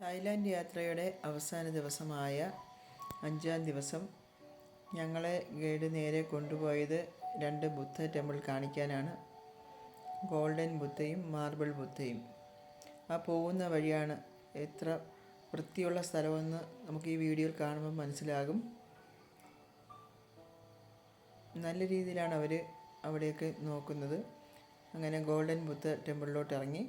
Thailand യാത്രയുടെ അവസാന ദിവസമായ 5-ാം ദിവസം ഞങ്ങളെ ഗൈഡ് നേരെ കൊണ്ടുപോയത് 2 ബുദ്ധ ടെമ്പിൾ കാണിക്കാനാണ്. ഗോൾഡൻ ബുദ്ധയും മാർബിൾ ബുദ്ധയും. ആ പോകുന്ന വഴിയാണ്. എത്ര വൃത്തിയുള്ള സ്ഥലമെന്ന് നമുക്ക് ഈ വീഡിയോയിൽ കാണുമ്പോൾ മനസ്സിലാകും. നല്ല രീതിയിലാണ് അവർ അവിടെയൊക്കെ നോക്കുന്നത്. അങ്ങനെ ഗോൾഡൻ ബുദ്ധ ടെമ്പിളിലോട്ട് ഇറങ്ങി.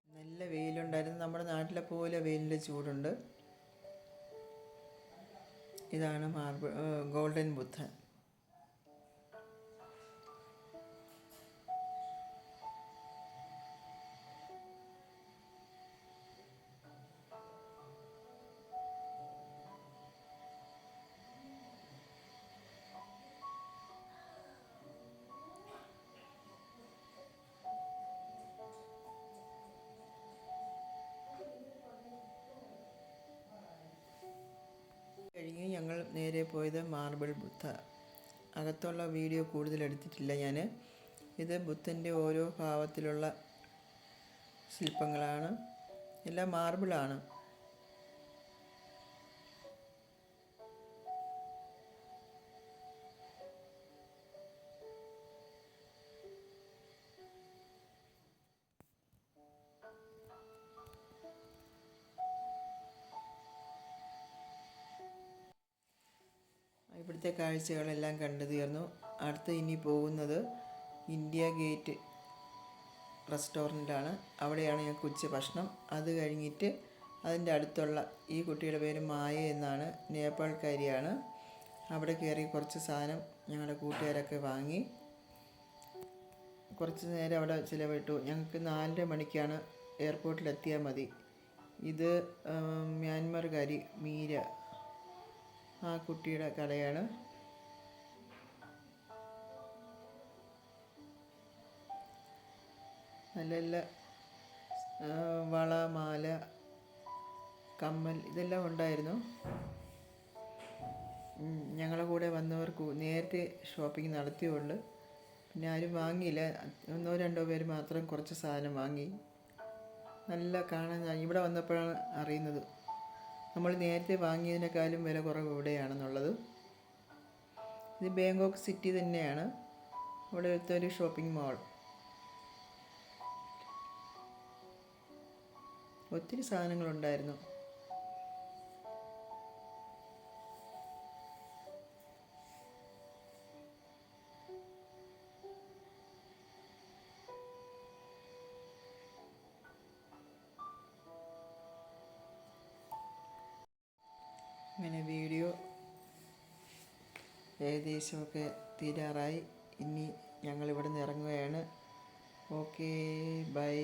നല്ല വെയിലുണ്ടായിരുന്നു. നമ്മുടെ നാട്ടിലെ പോലെ വെയിലിൻ്റെ ചൂടുണ്ട്. ഇതാണ് ഗോൾഡൻ ബുദ്ധൻ. കഴിഞ്ഞ് ഞങ്ങൾ നേരെ പോയത് മാർബിൾ ബുദ്ധ. അകത്തുള്ള വീഡിയോ കൂടുതൽ എടുത്തിട്ടില്ല ഞാൻ. ഇത് ബുദ്ധൻ്റെ ഓരോ ഭാവത്തിലുള്ള ശില്പങ്ങളാണ്. എല്ലാം മാർബിളാണ്. ഇവിടുത്തെ കാഴ്ചകളെല്ലാം കണ്ടു തീർന്നു. അടുത്ത് ഇനി പോകുന്നത് ഇന്ത്യ ഗേറ്റ് റെസ്റ്റോറൻറ്റാണ്. അവിടെയാണ് ഞങ്ങൾക്ക് ഉച്ച ഭക്ഷണം. അത് കഴിഞ്ഞിട്ട് അതിൻ്റെ അടുത്തുള്ള, ഈ കുട്ടിയുടെ പേര് മായ എന്നാണ്, നേപ്പാൾക്കാരിയാണ്. അവിടെ കയറി കുറച്ച് സാധനം ഞങ്ങളുടെ കൂട്ടുകാരൊക്കെ വാങ്ങി കുറച്ച് നേരം അവിടെ ചിലവിട്ടു. ഞങ്ങൾക്ക് 4:30 മണിക്കാണ് എയർപോർട്ടിലെത്തിയാൽ മതി. ഇത് മ്യാൻമർകാരി മീര, ആ കുട്ടിയുടെ കടയാണ്. നല്ല നല്ല വള, മാല, കമ്മൽ ഇതെല്ലാം ഉണ്ടായിരുന്നു. ഞങ്ങളുടെ കൂടെ വന്നവർക്ക് നേരത്തെ ഷോപ്പിംഗ് നടത്തിയുള്ളൂ. പിന്നെ ആരും വാങ്ങിയില്ല. 1-2 പേര് മാത്രം കുറച്ച് സാധനം വാങ്ങി. നല്ല കാണാൻ ഇവിടെ വന്നപ്പോഴാണ് അറിയുന്നത് നമ്മൾ നേരത്തെ വാങ്ങിയതിനേക്കാളും വില കുറവ് ഇവിടെയാണെന്നുള്ളത്. ഇത് ബാങ്കോക്ക് സിറ്റി തന്നെയാണ്. ഇവിടെ ഒരു ഷോപ്പിംഗ് മാൾ. ഒത്തിരി സാധനങ്ങളുണ്ടായിരുന്നു. അങ്ങനെ വീഡിയോ ഏകദേശമൊക്കെ തീരാറായി. ഇനി ഞങ്ങളിവിടെ നിന്ന് ഇറങ്ങുകയാണ്. Okay, by.